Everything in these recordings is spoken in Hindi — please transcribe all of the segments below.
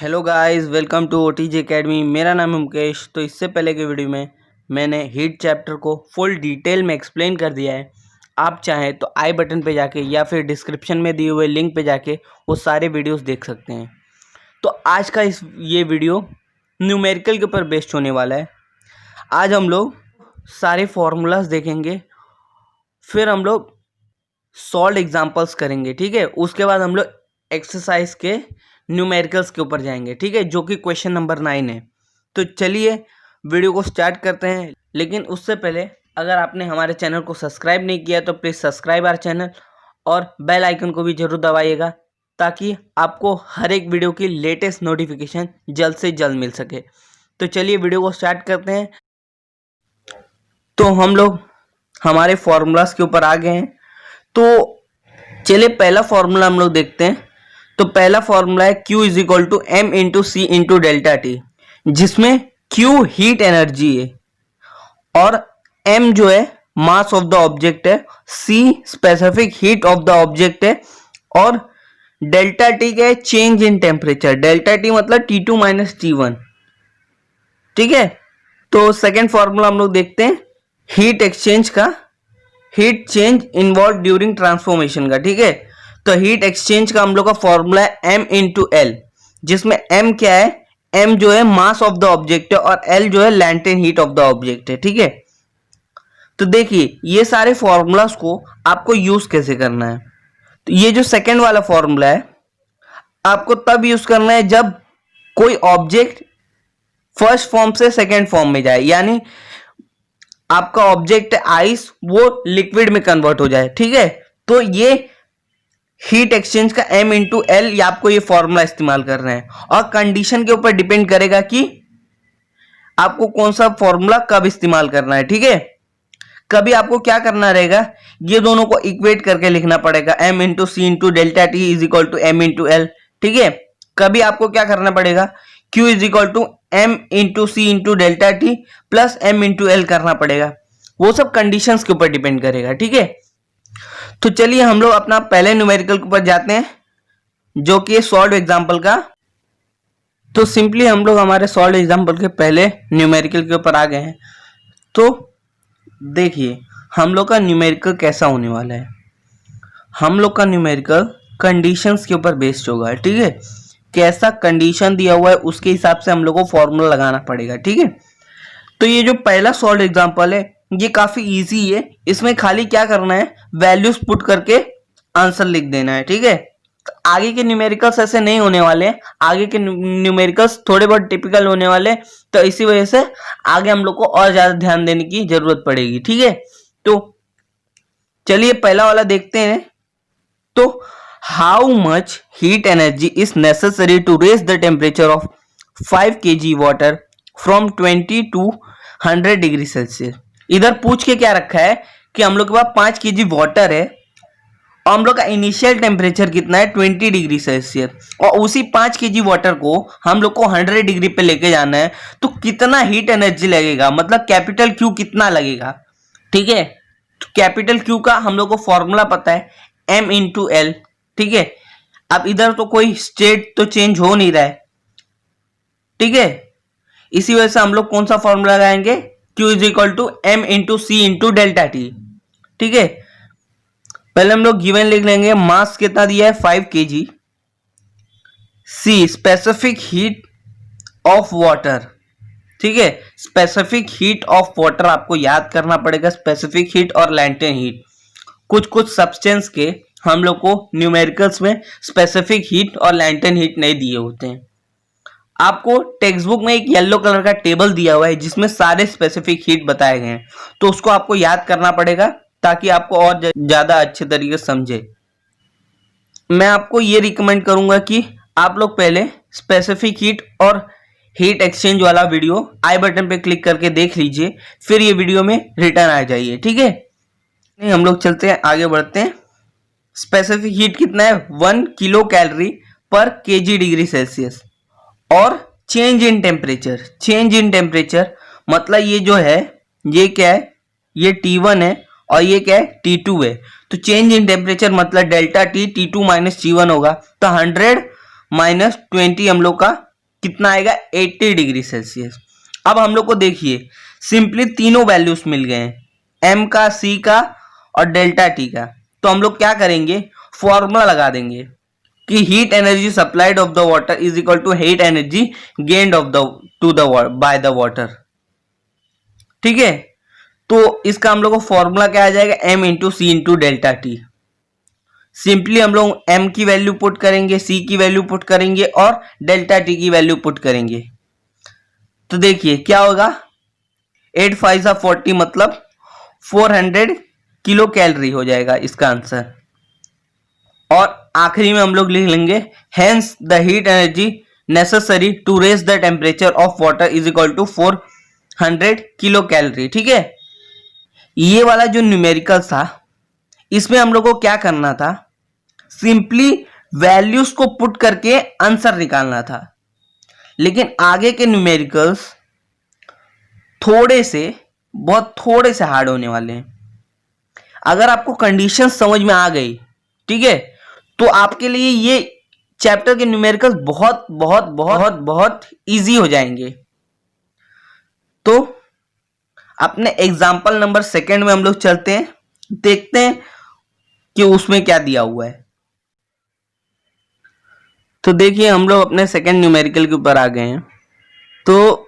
Hello guys, welcome to OTG academy. मेरा नाम है मुकेश। तो इससे पहले के वीडियो में मैंने हीट चैप्टर को फुल डिटेल में एक्सप्लेन कर दिया है। आप चाहें तो आई बटन पे जाके या फिर डिस्क्रिप्शन में दिए हुए लिंक पे जाके वो सारे वीडियोस देख सकते हैं। तो आज का ये वीडियो न्यूमेरिकल के ऊपर बेस्ड होने वाला है। आज हम लोग सारे फॉर्मूलाज देखेंगे, फिर हम लोग सॉल्व एग्जाम्पल्स करेंगे, ठीक है। उसके बाद हम लोग एक्सरसाइज के न्यूमेरिकल्स के ऊपर जाएंगे, ठीक है, जो कि क्वेश्चन नंबर 9 है। तो चलिए वीडियो को स्टार्ट करते हैं। लेकिन उससे पहले अगर आपने हमारे चैनल को सब्सक्राइब नहीं किया तो प्लीज़ सब्सक्राइब आवर चैनल और बेल आइकन को भी जरूर दबाइएगा, ताकि आपको हर एक वीडियो की लेटेस्ट नोटिफिकेशन जल्द से जल्द मिल सके। तो चलिए वीडियो को स्टार्ट करते हैं। तो हम लोग हमारे फॉर्मूलाज के ऊपर आ गए हैं। तो चलिए पहला फॉर्मूला हम लोग देखते हैं। तो पहला फॉर्मूला है Q is equal to M into C into delta T, जिसमें Q हीट एनर्जी है और M जो है मास ऑफ द ऑब्जेक्ट है, C specific heat of the object है और डेल्टा टी क्या है, change in temperature. Delta T मतलब T2 माइनस T1, ठीक है। तो सेकेंड फॉर्मूला हम लोग देखते हैं हीट एक्सचेंज का, heat change involve during transformation का, ठीक है। तो हीट एक्सचेंज का हम लोग का फॉर्मूला है M इंटू एल, जिसमें M क्या है, M जो है मास ऑफ द ऑब्जेक्ट है और L जो है latent heat of the object है, ठीक है। तो देखिए ये सारे फॉर्मूलाज को आपको यूज कैसे करना है। तो ये जो सेकंड वाला फॉर्मूला है आपको तब यूज करना है जब कोई ऑब्जेक्ट फर्स्ट फॉर्म से सेकेंड फॉर्म में जाए, यानी आपका ऑब्जेक्ट आइस वो लिक्विड में कन्वर्ट हो जाए, ठीक है। तो ये हीट एक्सचेंज का M इंटू एल, ये आपको ये फॉर्मूला इस्तेमाल करना है और कंडीशन के ऊपर डिपेंड करेगा कि आपको कौन सा फॉर्मूला कब इस्तेमाल करना है, ठीक है। कभी आपको क्या करना रहेगा, ये दोनों को इक्वेट करके लिखना पड़ेगा, M into C into delta T is equal to M into L, ठीक है। कभी आपको क्या करना पड़ेगा, Q is equal to M into C into delta T plus M into L करना पड़ेगा। वो सब कंडीशंस के ऊपर डिपेंड करेगा, ठीक है। तो चलिए हम लोग अपना पहले न्यूमेरिकल के ऊपर जाते हैं, जो कि सॉल्व एग्जांपल का। तो सिंपली हम लोग हमारे सॉल्व एग्जांपल के पहले न्यूमेरिकल के ऊपर आ गए हैं। तो देखिए हम लोग का न्यूमेरिकल कैसा होने वाला है। हम लोग का न्यूमेरिकल कंडीशंस के ऊपर बेस्ड होगा, ठीक है। कैसा कंडीशन दिया हुआ है उसके हिसाब से हम लोग को फॉर्मूला लगाना पड़ेगा, ठीक है। तो ये जो पहला सॉल्व एग्जांपल है ये काफी इजी है। इसमें खाली क्या करना है, वैल्यूज पुट करके आंसर लिख देना है, ठीक है। आगे के न्यूमेरिकल्स ऐसे नहीं होने वाले, आगे के न्यूमेरिकल्स थोड़े बहुत टिपिकल होने वाले, तो इसी वजह से आगे हम लोग को और ज्यादा ध्यान देने की जरूरत पड़ेगी, ठीक है। तो चलिए पहला वाला देखते हैं। तो how much heat energy is necessary to raise the temperature of 5 kg water from 20 to 100 degree Celsius. इधर पूछ के क्या रखा है कि हम लोग के पास 5 kg वाटर है और हम लोग का इनिशियल टेम्परेचर कितना है 20 डिग्री सेल्सियस, और उसी 5 kg वाटर को हम लोग को 100 डिग्री पे लेके जाना है। तो कितना हीट एनर्जी लगेगा, मतलब कैपिटल Q कितना लगेगा, ठीक है। तो कैपिटल Q का हम लोग को फॉर्मूला पता है M इंटू एल, ठीक है। अब इधर तो कोई स्टेट तो चेंज हो नहीं रहा है, ठीक है। इसी वजह से हम लोग कौन सा फॉर्मूला लगाएंगे, Q is equal to M into C into delta T, ठीक है। पहले हम लोग गिवन लिख लेंगे, मास कितना दिया है 5 kg, C specific heat of water, ठीक है। स्पेसिफिक हीट ऑफ वाटर आपको याद करना पड़ेगा, स्पेसिफिक हीट और लैटेंट हीट। कुछ कुछ सब्सटेंस के हम लोग को न्यूमेरिकल्स में स्पेसिफिक हीट और लैटेंट हीट नहीं दिए होते हैं। आपको टेक्स्ट बुक में एक येलो कलर का टेबल दिया हुआ है जिसमें सारे स्पेसिफिक हीट बताए गए हैं, तो उसको आपको याद करना पड़ेगा ताकि आपको और ज्यादा अच्छे तरीके से समझे। मैं आपको ये रिकमेंड करूंगा कि आप लोग पहले स्पेसिफिक हीट और हीट एक्सचेंज वाला वीडियो आई बटन पे क्लिक करके देख लीजिए, फिर ये वीडियो में रिटर्न आ जाइए, ठीक है। हम लोग चलते हैं, आगे बढ़ते हैं। स्पेसिफिक हीट कितना है 1 किलो कैलोरी पर kg डिग्री सेल्सियस, और change in temperature, change in temperature मतलब ये जो है ये क्या है, ये T1 है और ये क्या है T2 है। तो चेंज इन टेम्परेचर मतलब delta T T2 minus T1 होगा। तो 100 माइनस 20 हम लोग का कितना आएगा 80 डिग्री सेल्सियस। अब हम लोग को देखिए सिंपली तीनों वैल्यूज मिल गए हैं, एम का, सी का और डेल्टा टी का। तो हम लोग क्या करेंगे, फॉर्मूला लगा देंगे कि heat energy supplied of the water is equal to heat energy gained of the to the by the water. ठीक है, तो इसका हम लोग को फॉर्मूला क्या आ जाएगा, M into C into delta T. Simply हम लोग m की वैल्यू पुट करेंगे, c की वैल्यू पुट करेंगे और डेल्टा t की वैल्यू पुट करेंगे। तो देखिए क्या होगा, 8 5 40 मतलब 400 किलो कैलोरी हो जाएगा इसका आंसर। और आखिरी में हम लोग लिख लेंगे hence the heat energy necessary to raise the temperature of water is equal to 400 kilo calorie. ठीक है, ये वाला जो न्यूमेरिकल था इसमें हम लोग को क्या करना था, सिंपली वैल्यूज को पुट करके आंसर निकालना था। लेकिन आगे के न्यूमेरिकल्स बहुत थोड़े से हार्ड होने वाले हैं। अगर आपको कंडीशन समझ में आ गई, ठीक है, तो आपके लिए ये चैप्टर के न्यूमेरिकल्स बहुत बहुत बहुत बहुत इजी हो जाएंगे। तो अपने एग्जाम्पल नंबर 2 में हम लोग चलते हैं, देखते हैं कि उसमें क्या दिया हुआ है। तो देखिए हम लोग अपने सेकंड न्यूमेरिकल के ऊपर आ गए हैं। तो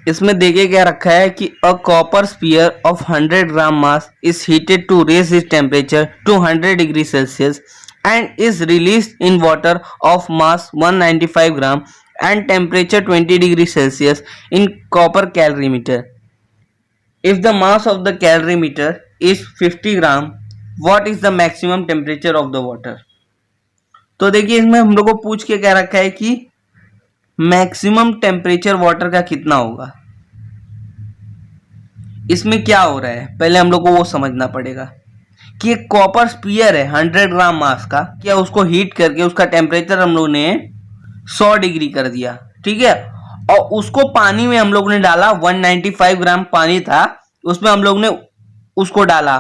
इसमें देखिए क्या रखा है कि a copper sphere of 100 gram mass is heated to raise its temperature to 100 degree Celsius and is release in water of mass 195 gram and temperature 20 degree Celsius in copper calorimeter. If the mass of the calorimeter is 50 gram, what is the maximum temperature of the water. तो देखिए इसमें हम लोग को पूछ के क्या रखा है कि मैक्सिमम टेम्परेचर वाटर का कितना होगा। इसमें क्या हो रहा है, पहले हम लोग को वो समझना पड़ेगा कि एक कॉपर स्पीयर है 100 ग्राम मास का, क्या उसको हीट करके उसका टेम्परेचर हम लोग ने 100 डिग्री कर दिया। ठीक है, और उसको पानी में हम लोग ने डाला, 195 ग्राम पानी था उसमें हम लोग ने उसको डाला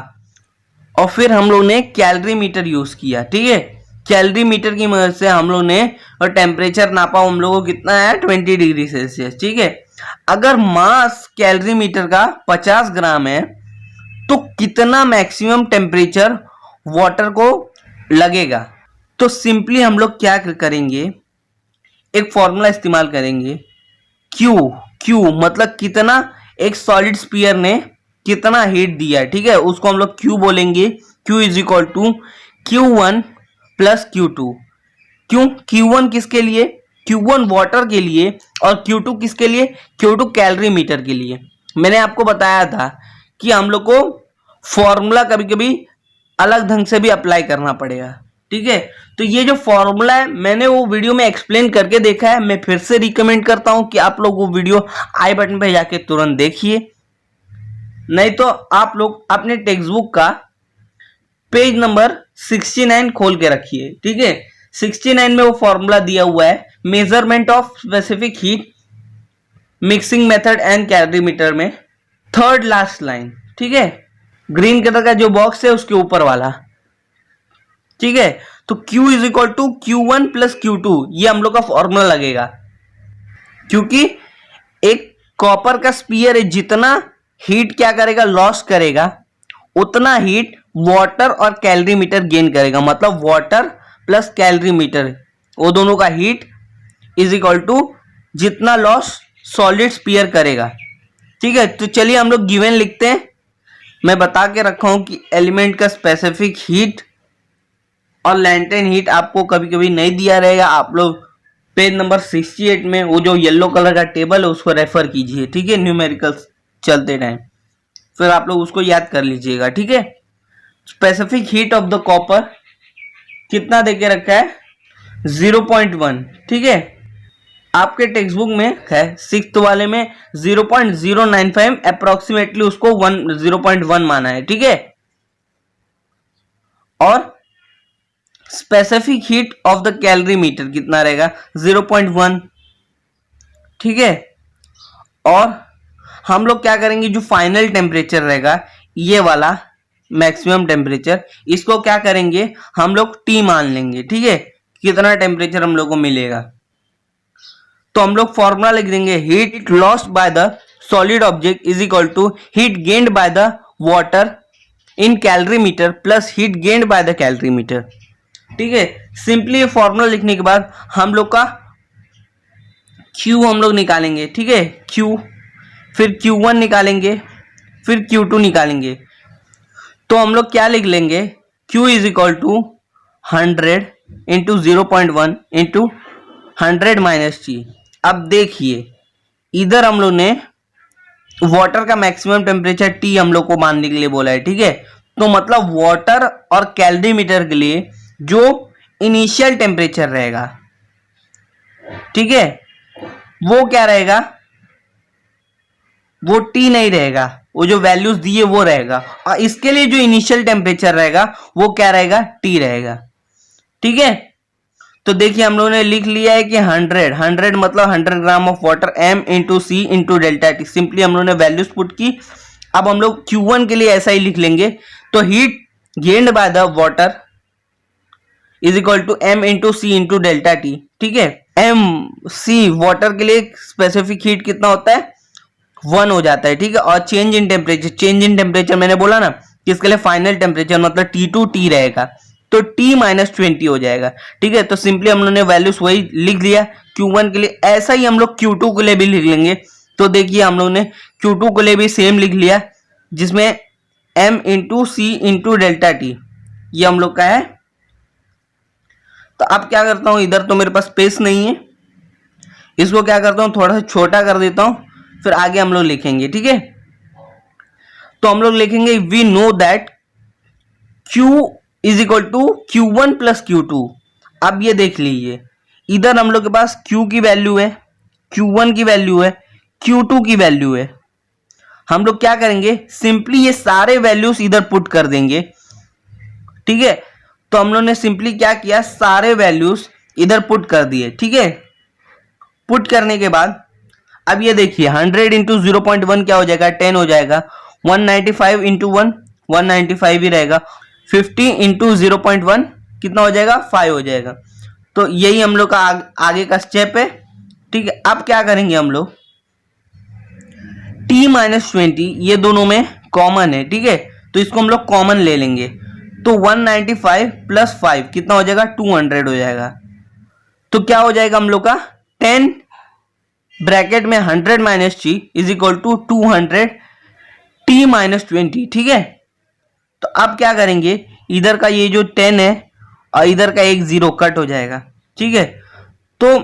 और फिर हम लोग ने कैलोरी मीटर यूज किया। ठीक है, कैलोरी मीटर की मदद से हम लोग ने और टेम्परेचर नापा, हम लोगों को कितना है 20 डिग्री सेल्सियस। ठीक है, अगर मास कैलोरी मीटर का 50 ग्राम है तो कितना मैक्सिमम टेम्परेचर वाटर को लगेगा। तो सिंपली हम लोग क्या करेंगे, एक फॉर्मूला इस्तेमाल करेंगे, क्यू मतलब कितना एक सॉलिड स्पीयर ने कितना हीट दिया है। ठीक है, उसको हम लोग क्यू बोलेंगे। Q is equal to Q1 plus Q2। क्यों, Q1 किसके लिए, Q1 वाटर के लिए और Q2 किसके लिए, Q2 कैलोरी मीटर के लिए। मैंने आपको बताया था कि हम लोग को फॉर्मूला कभी कभी अलग ढंग से भी अप्लाई करना पड़ेगा। ठीक है, तो ये जो फॉर्मूला है मैंने वो वीडियो में एक्सप्लेन करके देखा है, मैं फिर से रिकमेंड करता हूं कि आप लोग वो वीडियो आई बटन पे जाके तुरंत देखिए, नहीं तो आप लोग अपने टेक्स्ट बुक का पेज नंबर 69 खोल के रखिए। ठीक है, 69 में वो फॉर्मूला दिया हुआ है, measurement of specific heat, mixing method and calorimeter में थर्ड लास्ट लाइन। ठीक है, ग्रीन कलर का जो बॉक्स है उसके ऊपर वाला। ठीक है, तो Q is equal to Q1 plus Q2, ये हम लोग का फॉर्मूला लगेगा, क्योंकि एक कॉपर का स्पीयर है, जितना हीट क्या करेगा, लॉस करेगा, उतना हीट वाटर और कैलोरी मीटर गेन करेगा। मतलब वाटर प्लस कैलोरी मीटर, वो दोनों का हीट इज इक्वल टू जितना लॉस सॉलिड स्पीयर करेगा। ठीक है, तो चलिए हम लोग गिवन लिखते हैं। मैं बता के रखा हूं कि एलिमेंट का स्पेसिफिक हीट और लैंटेन हीट आपको कभी कभी नहीं दिया रहेगा। आप लोग पेज नंबर 68 में वो जो येलो कलर का टेबल है उसको रेफर कीजिए। ठीक है, न्यूमेरिकल्स चलते टाइम फिर आप लोग उसको याद कर लीजिएगा। ठीक है, specific heat of the copper कितना देके रखा है, 0.1। ठीक है, आपके टेक्स्ट बुक में है 6th वाले में 0.095, अप्रोक्सीमेटली उसको 0.1 माना है। ठीक है, और specific heat of the calorimeter कितना रहेगा, 0.1। ठीक है, और हम लोग क्या करेंगे, जो फाइनल टेम्परेचर रहेगा ये वाला मैक्सिमम टेम्परेचर, इसको क्या करेंगे हम लोग T मान लेंगे। ठीक है, कितना टेम्परेचर हम लोग को मिलेगा। तो हम लोग फॉर्मूला लिख देंगे heat lost by the solid object is equal to heat gained by the water in calorimeter plus heat gained by the calorimeter. ठीक है, सिंपली ये फॉर्मूला लिखने के बाद हम लोग का Q हम लोग निकालेंगे। ठीक है, Q, फिर Q1 निकालेंगे, फिर Q2 निकालेंगे। तो हम लोग क्या लिख लेंगे, Q is equal to 100 into 0.1 into 100 minus T। अब देखिए इधर हम लोग ने वाटर का मैक्सिमम टेम्परेचर T हम लोग को मानने के लिए बोला है। ठीक है, तो मतलब वाटर और कैलोरीमीटर के लिए जो इनिशियल टेम्परेचर रहेगा, ठीक है, वो क्या रहेगा, वो T नहीं रहेगा, वो जो वैल्यूज दिए वो रहेगा, और इसके लिए जो इनिशियल टेम्परेचर रहेगा वो क्या रहेगा, T रहेगा। ठीक है, तो देखिए हम लोगों ने लिख लिया है कि 100 मतलब 100 gram of water M into C into delta T. Simply हम लोगों ने वैल्यूज पुट की। अब हम लोग Q1 के लिए ऐसा ही लिख लेंगे, तो heat gained by the water is equal to M into C into delta T. ठीक है, M C वाटर के लिए स्पेसिफिक हीट कितना होता है, 1 हो जाता है। ठीक है, और चेंज इन टेम्परेचर मैंने बोला ना कि इसके लिए फाइनल टेम्परेचर मतलब T2 T रहेगा, तो T माइनस 20 हो जाएगा। ठीक है, तो सिंपली हम लोगों ने वैल्यूज वही लिख लिया Q1 के लिए। ऐसा ही हम लोग Q2 के लिए भी लिख लेंगे। तो देखिए हम लोग ने Q2 के लिए भी सेम लिख लिया, जिसमें M into C into delta T ये हम लोग का है। तो अब क्या करता हूं, इधर तो मेरे पास स्पेस नहीं है, इसको क्या करता हूं थोड़ा सा छोटा कर देता हूं, फिर आगे हम लोग लिखेंगे। ठीक है, तो हम लोग लिखेंगे we know that Q is equal to Q1 plus Q2। अब ये देख लीजिए इधर हम लोग के पास Q की वैल्यू है, Q1 की वैल्यू है, Q2 की वैल्यू है। हम लोग क्या करेंगे, सिंपली ये सारे वैल्यूज इधर पुट कर देंगे। ठीक है, तो हम लोग ने सिंपली क्या किया, सारे वैल्यूज इधर पुट कर दिए। ठीक है, पुट करने के बाद अब ये देखिए 100 इंटू 0.1 क्या हो जाएगा, 10 हो जाएगा। 195 इंटू 1 195 ही रहेगा। 50 इंटू 0.1 कितना हो जाएगा, 5 हो जाएगा। तो यही हम लोग का आगे का स्टेप है। ठीक है, अब क्या करेंगे हम लोग, T माइनस 20 ये दोनों में कॉमन है। ठीक है, तो इसको हम लोग कॉमन ले लेंगे, तो 195 प्लस 5 कितना हो जाएगा, 200 हो जाएगा। तो क्या हो जाएगा हम लोग का 10 ब्रैकेट में 100 minus T is equal to 200 T minus 20। ठीक है, तो अब क्या करेंगे, इधर का ये जो 10 है और इधर का एक 0 कट हो जाएगा। ठीक है, तो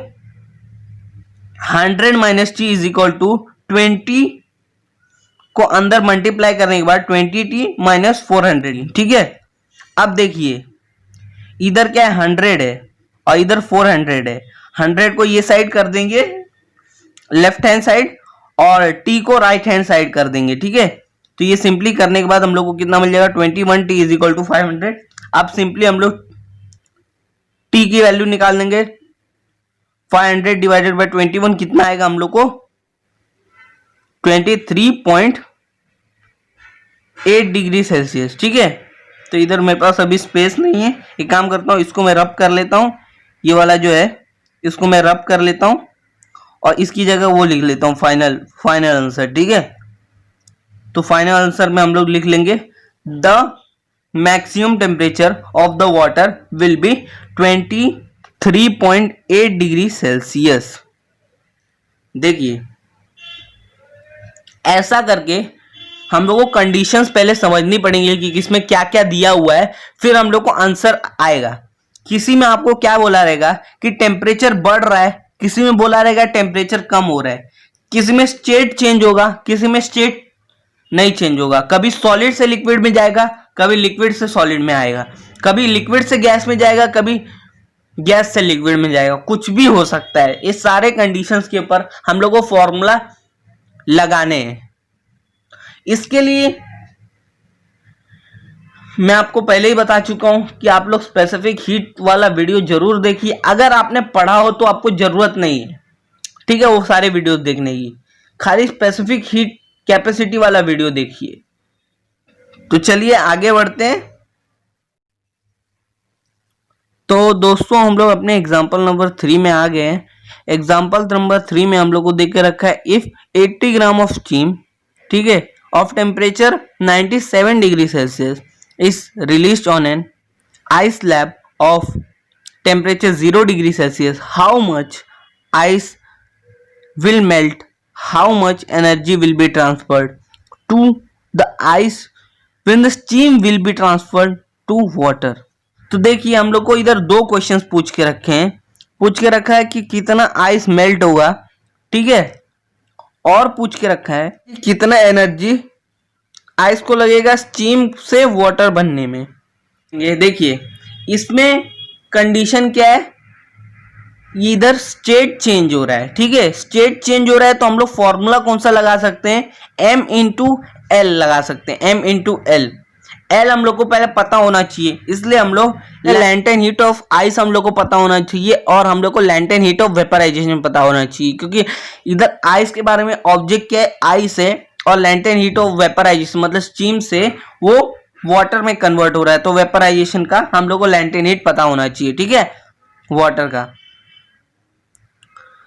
100 minus T is equal to 20 को अंदर मल्टीप्लाई करने के बाद 20T माइनस 400। ठीक है, अब देखिए इधर क्या है, 100 है और इधर 400 है। 100 को ये साइड कर देंगे लेफ्ट हैंड साइड और T को राइट हैंड साइड कर देंगे। ठीक है, तो ये सिंपली करने के बाद हम लोग को कितना मिल जाएगा, 21T इज इक्वल टू 500। अब सिंपली हम लोग T की वैल्यू निकाल देंगे, 500 डिवाइडेड बाय 21 कितना आएगा हम लोग को, 23.8 डिग्री सेल्सियस। ठीक है, तो इधर मेरे पास अभी स्पेस नहीं है, एक काम करता हूँ इसको मैं रब कर लेता हूँ, ये वाला जो है इसको मैं रब कर लेता हूँ और इसकी जगह वो लिख लेता हूँ फाइनल आंसर। ठीक है, तो फाइनल आंसर में हम लोग लिख लेंगे the maximum temperature of the water will be 23.8 degree Celsius. देखिए ऐसा करके हम लोग को कंडीशंस पहले समझनी पड़ेंगी कि किसमें क्या क्या दिया हुआ है, फिर हम लोग को आंसर आएगा। किसी में आपको क्या बोला रहेगा कि टेम्परेचर बढ़ रहा है, किसी में बोला रहेगा टेम्परेचर कम हो रहा है, किसी में स्टेट चेंज होगा, किसी में स्टेट नहीं चेंज होगा, कभी सॉलिड से लिक्विड में जाएगा, कभी लिक्विड से सॉलिड में आएगा, कभी लिक्विड से गैस में जाएगा, कभी गैस से लिक्विड में जाएगा, कुछ भी हो सकता है। इस सारे कंडीशंस के ऊपर हम लोग को फॉर्मूला लगाने हैं। इसके लिए मैं आपको पहले ही बता चुका हूं कि आप लोग स्पेसिफिक हीट वाला वीडियो जरूर देखिए। अगर आपने पढ़ा हो तो आपको जरूरत नहीं है, ठीक है, वो सारे वीडियोस देखने की, खाली स्पेसिफिक हीट कैपेसिटी वाला वीडियो देखिए। तो चलिए आगे बढ़ते हैं। तो दोस्तों हम लोग अपने एग्जाम्पल नंबर 3 में आ गए हैं। एग्जाम्पल नंबर 3 में हम लोग को देख के रखा है इफ 80 ग्राम ऑफ स्टीम, ठीक है, of temperature 97 degree Celsius is released on an ice slab of temperature 0 degree Celsius, how much ice will melt, how much energy will be transferred to the ice when the steam will be transferred to water। तो देखिए हम लोग को इधर दो क्वेश्चंस पूछ के रखे हैं। पूछ के रखा है कि कितना आइस मेल्ट होगा, ठीक है, और पूछ के रखा है कि कितना एनर्जी आइस को लगेगा स्टीम से वाटर बनने में। ये देखिए इसमें कंडीशन क्या है, ये इधर स्टेट चेंज हो रहा है, ठीक है, स्टेट चेंज हो रहा है तो हम लोग फॉर्मूला कौन सा लगा सकते हैं, m इंटू एल लगा सकते हैं, m इंटू एल। एल हम लोग को पहले पता होना चाहिए, इसलिए हम लोग लैंटेन हीट ऑफ आइस हम लोग को पता होना चाहिए और हम लोग को लैंटेन हीट ऑफ वेपराइजेशन पता होना चाहिए, क्योंकि इधर आइस के बारे में ऑब्जेक्ट क्या है, आइस है, और लैंटेन हीट ऑफ वेपराइजेशन मतलब स्टीम से वो वाटर में कन्वर्ट हो रहा है, तो वेपराइजेशन का हम लोग को लैंटेन हीट पता होना चाहिए, ठीक है, वाटर का।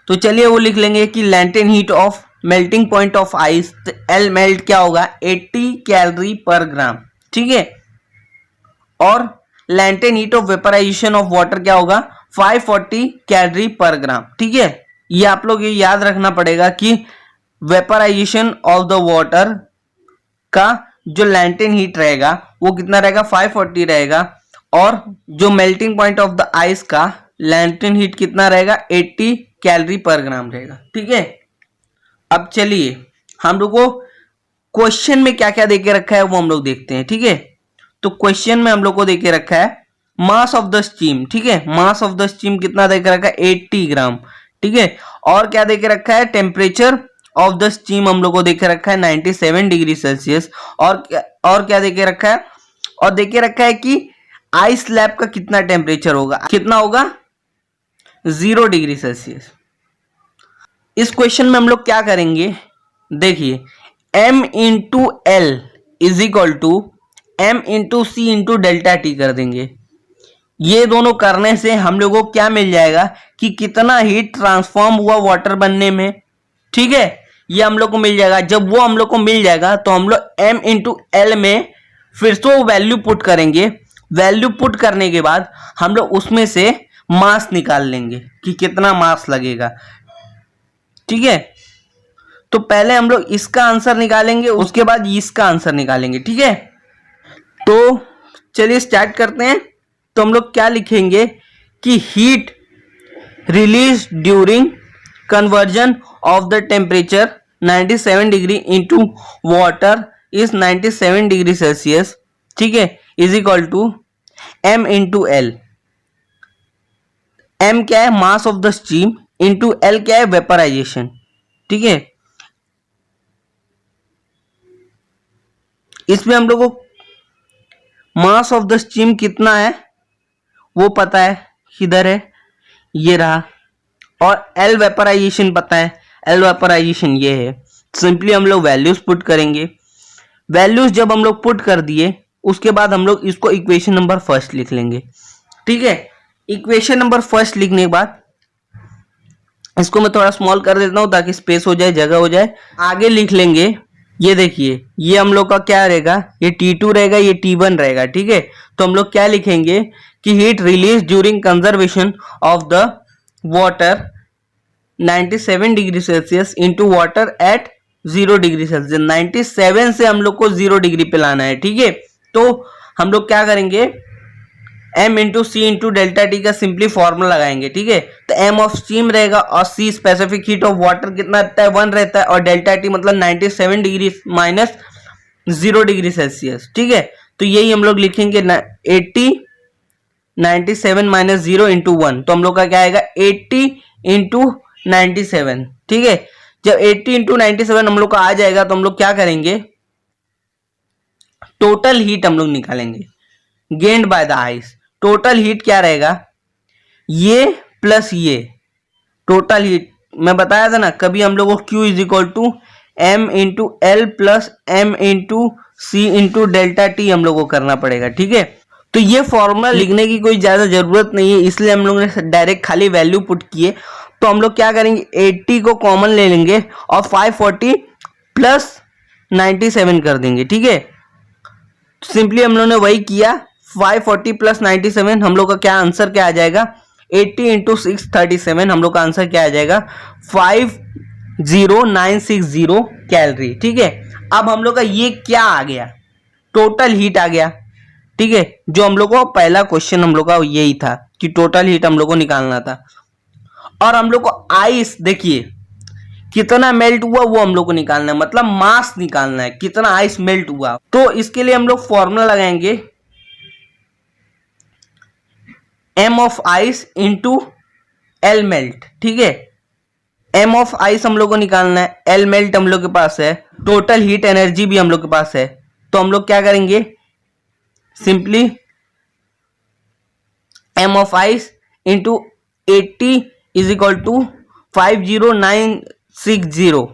तो चलिए वो लिख लेंगे कि latent heat of melting point of ice, L melt क्या होगा 80 कैलोरी पर ग्राम, ठीक है, और latent heat of vaporisation of water क्या होगा 540 कैलोरी पर ग्राम, ठीक है। ये आप लोग ये याद रखना पड़ेगा कि वेपराइजेशन ऑफ द वाटर का जो लैंटेन हीट रहेगा वो कितना रहेगा 540 रहेगा, और जो melting point of the ice का लैंटेन हीट कितना रहेगा 80 कैलोरी पर ग्राम रहेगा, ठीक है। अब चलिए हम लोग को क्वेश्चन में क्या क्या देके रखा है वो हम लोग देखते हैं, ठीक है। तो क्वेश्चन में हम लोग को देके रखा है मास ऑफ द स्टीम, ठीक है, मास ऑफ द स्टीम कितना देके रखा है 80 ग्राम, ठीक है, और क्या देके रखा है टेम्परेचर ऑफ द स्टीम हम लोग को देखे रखा है 97 डिग्री सेल्सियस, और क्या देखे रखा है, और देखे रखा है कि आइस स्लैब का कितना टेम्परेचर होगा, कितना होगा 0 डिग्री सेल्सियस। इस क्वेश्चन में हम लोग क्या करेंगे, देखिए m into L is equal to m into C into delta T कर देंगे। ये दोनों करने से हम लोगों को क्या मिल जाएगा कि कितना हीट ट्रांसफॉर्म हुआ वाटर बनने में, ठीक है, ये हम लोग को मिल जाएगा। जब वो हम लोग को मिल जाएगा तो हम लोग m इंटू एल में फिर से वो वैल्यू पुट करेंगे। वैल्यू पुट करने के बाद हम लोग उसमें से मास निकाल लेंगे कि कितना मास लगेगा, ठीक है। तो पहले हम लोग इसका आंसर निकालेंगे, उसके बाद इसका आंसर निकालेंगे, ठीक है। तो चलिए स्टार्ट करते हैं। तो हम लोग क्या लिखेंगे कि heat release during conversion of the temperature 97 degree into water is 97 degree Celsius, ठीक है, is equal to m into L. m क्या है mass of the steam, into L क्या है वेपराइजेशन, ठीक है। इसमें हम लोग को मास ऑफ द स्टीम कितना है वो पता है, किधर है, ये रहा, और एल वेपराइजेशन पता है, एल वेपराइजेशन ये है। सिंपली हम लोग वैल्यूज पुट करेंगे। वैल्यूज जब हम लोग पुट कर दिए उसके बाद हम लोग इसको इक्वेशन नंबर फर्स्ट लिख लेंगे, ठीक है। इक्वेशन नंबर फर्स्ट लिखने के बाद इसको मैं थोड़ा स्मॉल कर देता हूं ताकि स्पेस हो जाए, जगह हो जाए। आगे लिख लेंगे, ये देखिए ये हम लोग का क्या रहेगा, ये T2 रहेगा, ये T1 रहेगा, ठीक है। तो हम लोग क्या लिखेंगे कि heat release during conservation of the water 97 degree Celsius into water at 0 degree Celsius. 97 से हम लोग को 0 डिग्री पे लाना है, ठीक है। तो हम लोग क्या करेंगे m into C into delta T का सिंपली फॉर्मूला लगाएंगे, ठीक है। तो m ऑफ स्टीम रहेगा और c specific heat of water कितना रहता है 1 रहता है, और डेल्टा टी मतलब 97 डिग्री माइनस 0 डिग्री सेल्सियस, ठीक है। तो यही हम लोग लिखेंगे 80 97 माइनस 0 इंटू 1, तो हम लोग का क्या आएगा 80 इंटू 97, ठीक है। जब 80 इंटू 97 हम लोग का आ जाएगा तो हम लोग क्या करेंगे टोटल हीट हम लोग निकालेंगे gained by the ice. Total heat क्या रहेगा ये प्लस ये टोटल हीट मैं बताया था ना, कभी हम लोगों को Q is equal to m into L plus m into C into delta T हम लोग को करना पड़ेगा, ठीक है। तो ये फॉर्मूला लिखने की कोई ज़्यादा ज़रूरत नहीं है, इसलिए हम लोग ने डायरेक्ट खाली वैल्यू पुट किए। तो हम लोग क्या करेंगे, 80 को कॉमन ले लेंगे और 540 प्लस 97 कर देंगे। ठीक है, सिंपली हम लोग ने वही किया। 540 प्लस 97 हम लोग का क्या आंसर क्या आ जाएगा, 80 इंटू 637 हम लोग का आंसर क्या आ जाएगा, 50960 कैलोरी। ठीक है, अब हम लोग का ये क्या आ गया, टोटल हीट आ गया। ठीक है, जो हम लोग को पहला क्वेश्चन हम लोग का यही था कि टोटल हीट हम लोग को निकालना था। और हम लोग को आइस देखिए कितना मेल्ट हुआ वो हम लोग को निकालना है, मतलब मास निकालना है कितना आइस मेल्ट हुआ। तो इसके लिए हम लोग फॉर्मूला लगाएंगे m of ice into L melt. ठीक है, m ऑफ आइस हम लोग को निकालना है, एल मेल्ट हम लोग के पास है, टोटल हीट एनर्जी भी हम लोग के पास है। तो हम लोग क्या करेंगे, simply m of ice into 80 is equal to 50960।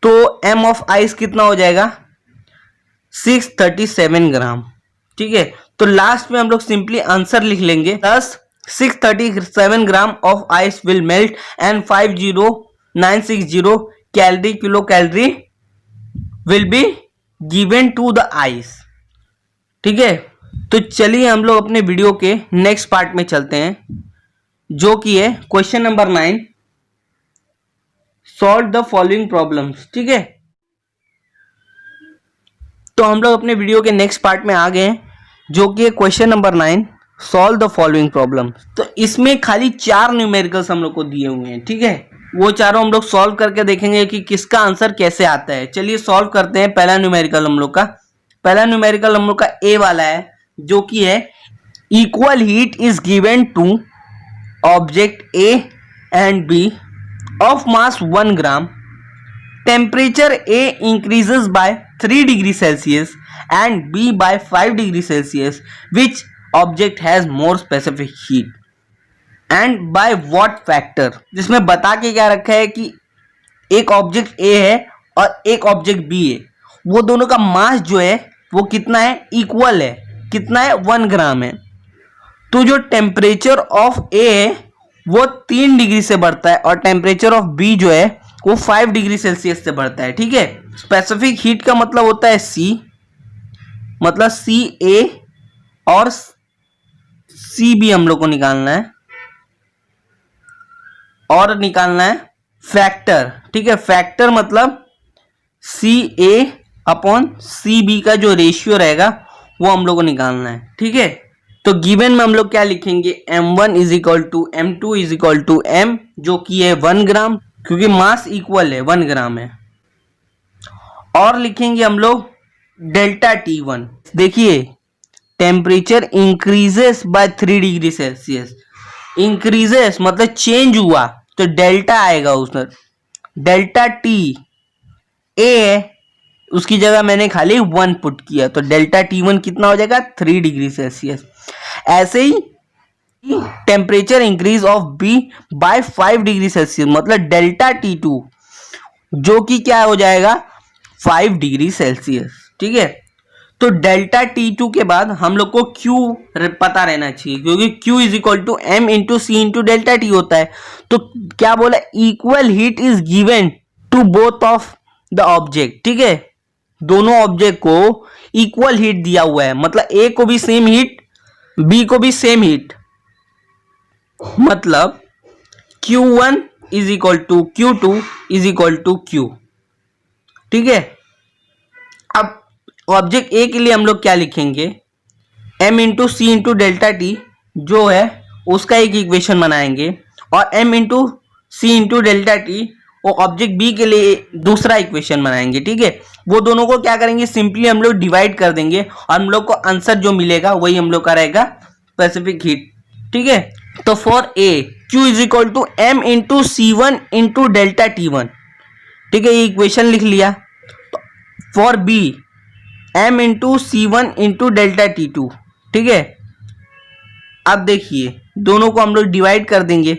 तो m ऑफ आइस कितना हो जाएगा, 637 ग्राम। ठीक है, तो लास्ट में हम लोग सिंपली आंसर लिख लेंगे, plus 637 gram of ice will melt and 50960 calorie kilo calorie will be given to the ice. ठीक है, तो चलिए हम लोग अपने वीडियो के नेक्स्ट पार्ट में चलते हैं, जो कि है question number 9, solve the following problems. ठीक है, तो हम लोग अपने वीडियो के नेक्स्ट पार्ट में आ गए हैं, जो कि है question number 9, solve the following problem. तो इसमें खाली 4 न्यूमेरिकल्स हम लोग को दिए हुए हैं। ठीक है, वो चारों हम लोग सॉल्व करके देखेंगे कि किसका आंसर कैसे आता है। चलिए सॉल्व करते हैं। पहला न्यूमेरिकल हम लोग का ए वाला है, जो कि है equal heat is given to object A and B of mass 1 gram. Temperature A increases by 3 degree Celsius and B by 5 degree Celsius. Which object has more specific heat and by what factor? जिसमें बता के क्या रखा है कि एक ऑब्जेक्ट A है और एक ऑब्जेक्ट B है, वो दोनों का मास जो है वो कितना है, इक्वल है। कितना है, 1 ग्राम है। तो जो टेम्परेचर ऑफ A है वो 3 डिग्री से बढ़ता है और टेम्परेचर ऑफ बी जो है वो 5 डिग्री सेल्सियस से बढ़ता है। ठीक है, स्पेसिफिक हीट का मतलब होता है सी, मतलब सी ए और सी बी हम लोग को निकालना है, और निकालना है फैक्टर। ठीक है, फैक्टर मतलब सी ए अपॉन सी बी का जो रेशियो रहेगा वो हम लोग को निकालना है। ठीक है, तो गिवन में हम लोग क्या लिखेंगे, m1 is equal to m2 is equal to m, जो कि है 1 ग्राम, क्योंकि मास इक्वल है, 1 ग्राम है। और लिखेंगे हम लोग डेल्टा T1। देखिए temperature increases by 3 degree Celsius, increases मतलब चेंज हुआ, तो डेल्टा आएगा उसमें। डेल्टा T ए है, उसकी जगह मैंने खाली 1 पुट किया, तो डेल्टा T1 कितना हो जाएगा, 3 डिग्री सेल्सियस। ऐसे ही temperature increase of B by 5 degree Celsius, मतलब डेल्टा T2 जो कि क्या हो जाएगा, 5 डिग्री सेल्सियस। ठीक है, तो डेल्टा T2 के बाद हम लोग को Q पता रहना चाहिए, क्योंकि Q is equal to M into C into delta T होता है। तो क्या बोला, equal heat is given to both of the object. ठीक है, दोनों ऑब्जेक्ट को इक्वल हीट दिया हुआ है, मतलब ए को भी सेम हीट, बी को भी सेम हीट, मतलब Q1 is equal to Q2 is equal to Q। ठीक है, अब ऑब्जेक्ट ए के लिए हम लोग क्या लिखेंगे, M into C into delta T जो है उसका एक इक्वेशन बनाएंगे, और M into C into delta T वो ऑब्जेक्ट बी के लिए दूसरा इक्वेशन बनाएंगे। ठीक है, वो दोनों को क्या करेंगे, सिंपली हम लोग डिवाइड कर देंगे और हम लोग को आंसर जो मिलेगा वही हम लोग का रहेगा स्पेसिफिक हीट। ठीक है, तो for A Q is equal to M into C1 into delta T1। ठीक है, ये इक्वेशन लिख लिया। For B M into C1 into delta T2। ठीक है, अब देखिए दोनों को हम लोग डिवाइड कर देंगे,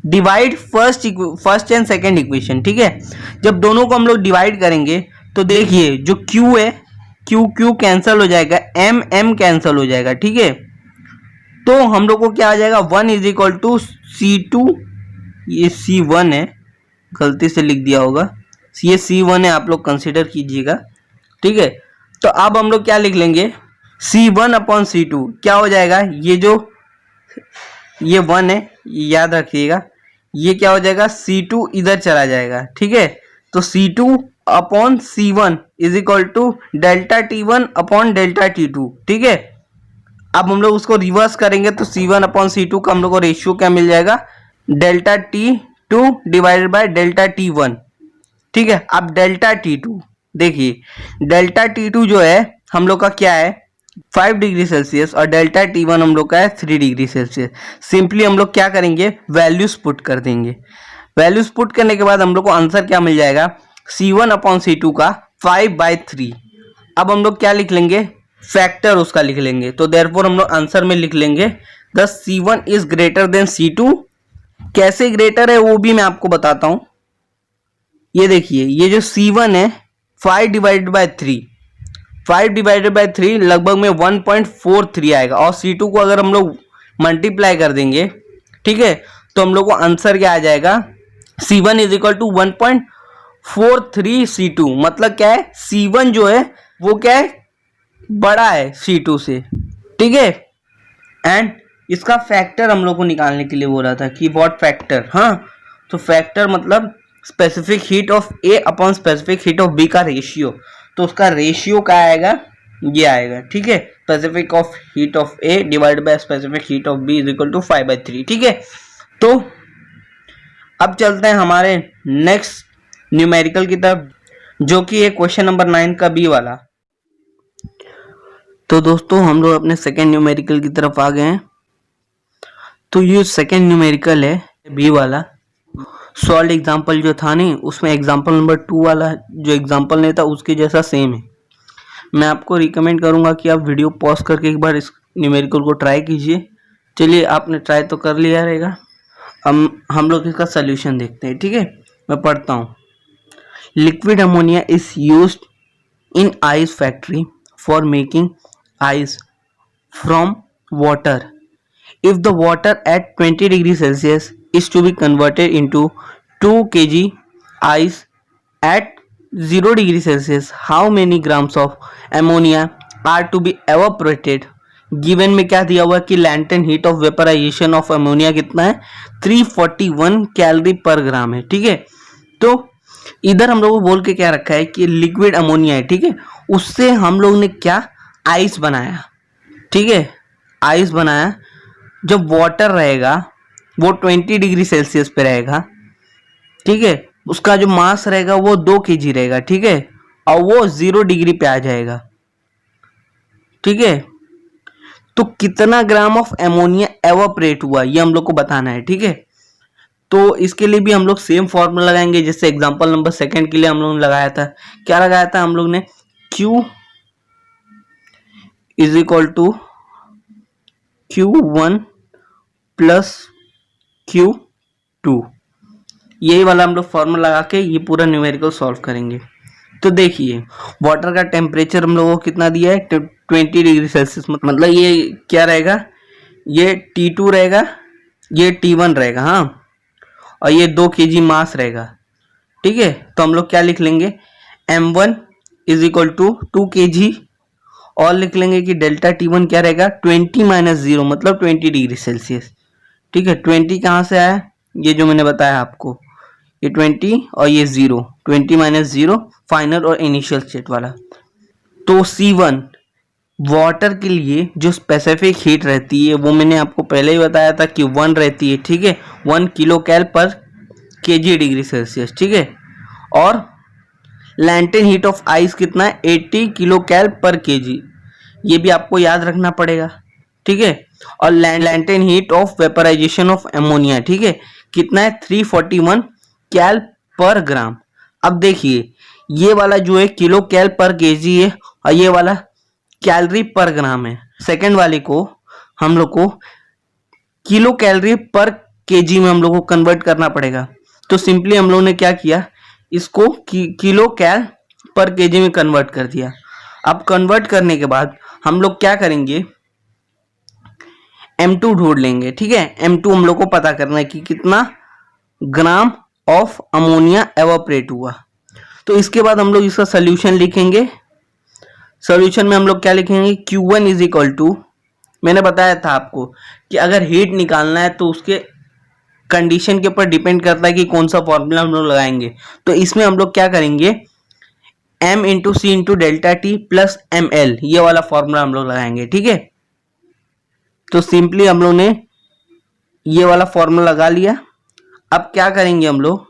divide first and second equation. ठीक है, जब दोनों को हम लोग डिवाइड करेंगे तो देखिए जो Q है क्यू क्यू कैंसिल हो जाएगा, एम एम कैंसिल हो जाएगा, ठीक है। तो हम लोग को क्या आ जाएगा, 1 इज इक्वल टू C2, ये C1 है, गलती से लिख दिया होगा, ये C1 है, आप लोग कंसिडर कीजिएगा, ठीक है। तो अब हम लोग क्या लिख लेंगे, C1 अपॉन C2 क्या हो जाएगा, ये 1 है, याद रखिएगा, ये क्या हो जाएगा, C2 इधर चला जाएगा, ठीक है। तो C2 upon C1 is equal to delta T1 upon delta T2, ठीक है। अब हम लोग उसको रिवर्स करेंगे तो C1 अपॉन C2 का हम लोग को रेशियो क्या मिल जाएगा, delta T2 divided by delta T1, ठीक है। अब डेल्टा T2 देखिए, डेल्टा T2 जो है हम लोग का क्या है 5 डिग्री सेल्सियस और डेल्टा T1 हम लोग का है 3 डिग्री सेल्सियस। सिंपली हम लोग क्या करेंगे, वैल्यूज पुट कर देंगे। वैल्यूज पुट करने के बाद हम लोग को आंसर क्या मिल जाएगा, C1 अपॉन C2 का 5/3। अब हम लोग क्या लिख लेंगे, फैक्टर उसका लिख लेंगे। तो देयरफॉर हम लोग आंसर में लिख लेंगे the C1 is greater than C2। कैसे ग्रेटर है वो भी मैं आपको बताता हूं। ये देखिए, ये जो C1 है 5 डिवाइडेड बाय 3, 5 डिवाइडेड बाय 3 लगभग में 1.43 आएगा, और C2 को अगर हम लोग मल्टीप्लाई कर देंगे, ठीक है, तो हम लोग को आंसर क्या आ जाएगा, C1 is equal to 1.43 C2। मतलब क्या है, C1 जो है वो क्या है, बड़ा है C2 से, ठीक है। एंड इसका फैक्टर हम लोग को निकालने के लिए बोल रहा था कि व्हाट फैक्टर, हाँ, तो फैक्टर मतलब specific heat of A upon specific heat of B का रेशियो। तो उसका रेशियो क्या आएगा, ये आएगा, ठीक है, specific of heat of A divide by specific heat of B is equal to 5/3, ठीक है। तो अब चलते हैं हमारे नेक्स्ट न्यूमेरिकल की तरफ, जो कि है क्वेश्चन नंबर 9 का बी वाला। तो दोस्तों हम लोग अपने सेकेंड न्यूमेरिकल की तरफ आ गए हैं। तो ये सेकेंड न्यूमेरिकल है बी वाला। सॉल्व एग्जाम्पल जो था नहीं, उसमें एग्जाम्पल नंबर 2 वाला जो एग्जाम्पल नहीं था उसके जैसा सेम है। मैं आपको रिकमेंड करूंगा कि आप वीडियो पॉज करके एक बार इस न्यूमेरिकल को ट्राई कीजिए। चलिए, आपने ट्राई तो कर लिया रहेगा, हम लोग इसका सोल्यूशन देखते हैं, ठीक है। मैं पढ़ता हूँ। Liquid ammonia is used in ice factory for making ice from water. If the water at 20 degrees Celsius is to be converted into 2 kg ice at 0 degrees Celsius, how many grams of ammonia are to be evaporated? Given में क्या दिया हुआ है कि latent heat of vaporization of ammonia कितना है, 341 कैलोरी पर ग्राम है, ठीक है। तो इधर हम लोगों को बोल के क्या रखा है कि लिक्विड अमोनिया है, ठीक है, उससे हम लोग ने क्या आइस बनाया, ठीक है, आइस बनाया। जब वाटर रहेगा वो 20 डिग्री सेल्सियस पे रहेगा, ठीक है, उसका जो मास रहेगा वो 2 kg रहेगा, ठीक है, और वो 0 डिग्री पे आ जाएगा, ठीक है। तो कितना ग्राम ऑफ एमोनिया एवापोरेट हुआ ये हम लोग को बताना है, ठीक है। तो इसके लिए भी हम लोग सेम फॉर्मूला लगाएंगे जैसे एग्जांपल नंबर सेकंड के लिए हम लोग ने लगाया था। क्या लगाया था हम लोग ने, Q is equal to Q1 plus Q2, यही वाला हम लोग फॉर्मूला लगा के ये पूरा न्यूमेरिकल सॉल्व करेंगे। तो देखिए, वाटर का टेम्परेचर हम लोगों को कितना दिया है, 20 डिग्री सेल्सियस। मतलब ये क्या रहेगा, ये T2 रहेगा, ये T1 रहेगा, हाँ, और ये 2 kg मास रहेगा, ठीक है। तो हम लोग क्या लिख लेंगे, M1 is equal to 2 kg, और लिख लेंगे कि डेल्टा T1 क्या रहेगा, 20 माइनस 0 मतलब 20 डिग्री सेल्सियस, ठीक है। 20 कहाँ से आया, ये जो मैंने बताया आपको, ये 20 और ये 0, 20 माइनस 0 फाइनल और इनिशियल स्टेट वाला। तो C1 वाटर के लिए जो स्पेसिफिक हीट रहती है वो मैंने आपको पहले ही बताया था कि 1 रहती है, ठीक है, 1 किलो कैल पर kg डिग्री सेल्सियस, ठीक है। और लैंटेन हीट ऑफ आइस कितना है, 80 किलो कैल पर kg, ये भी आपको याद रखना पड़ेगा, ठीक है। और latent heat of vaporisation of ammonia, ठीक है, कितना है, 341 कैल पर ग्राम। अब देखिए, ये वाला जो है किलो कैल पर केजी है और ये वाला कैलोरी पर ग्राम है। सेकंड वाले को हम लोग को किलो कैलोरी पर केजी में हम लोग को कन्वर्ट करना पड़ेगा। तो सिंपली हम लोग ने क्या किया, इसको किलो कैल पर केजी में कन्वर्ट कर दिया। अब कन्वर्ट करने के बाद हम लोग क्या करेंगे, M2 ढूंढ लेंगे। ठीक है, M2 हम लोग को पता करना है कि कितना ग्राम ऑफ अमोनिया एवापोरेट हुआ। तो इसके बाद हम लोग इसका सोल्यूशन लिखेंगे। सोल्यूशन में हम लोग क्या लिखेंगे, Q1 इज इक्वल टू, मैंने बताया था आपको कि अगर हीट निकालना है तो उसके कंडीशन के ऊपर डिपेंड करता है कि कौन सा फॉर्मूला हम लोग लगाएंगे। तो इसमें हम लोग क्या करेंगे, M into C into delta T plus ML, ये वाला फॉर्मूला हम लोग लगाएंगे। ठीक है, तो सिंपली हम लोग ने ये वाला फॉर्मूला लगा लिया। अब क्या करेंगे हम लोग,